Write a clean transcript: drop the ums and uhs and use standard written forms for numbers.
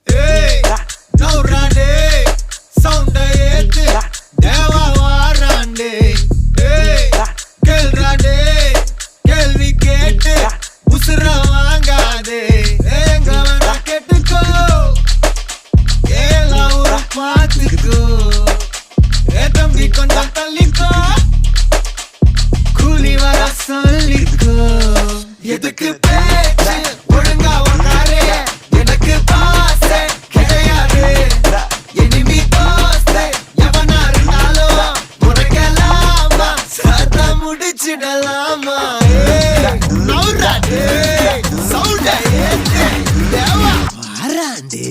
Hey, now rande, sound ஏத்து, தேவா வாராண்டே. Hey, கேள்றாண்டே, கேள்வி கேட்டு, உசுர வாங்காதே. எங்க வேணா கேட்டுக்கோ, எல்லாம் ஒரு பாத்துக்கோ. தம்பி கொஞ்சம் தள்ளிக்கோ, கூலி வர சொல்லிக்கோ. எதுக்கு பேச்சு ஒழுங்கா உட்காரு, எனக்கு பாசை கிடையாது. இனிமே தோசை எவனா இருந்தாலும் உனக்கெல்லாமா சத்த முடிச்சிடலாமா. நவுறாண்டே, சவுண்ட ஏத்து, தேவா வாராண்டே.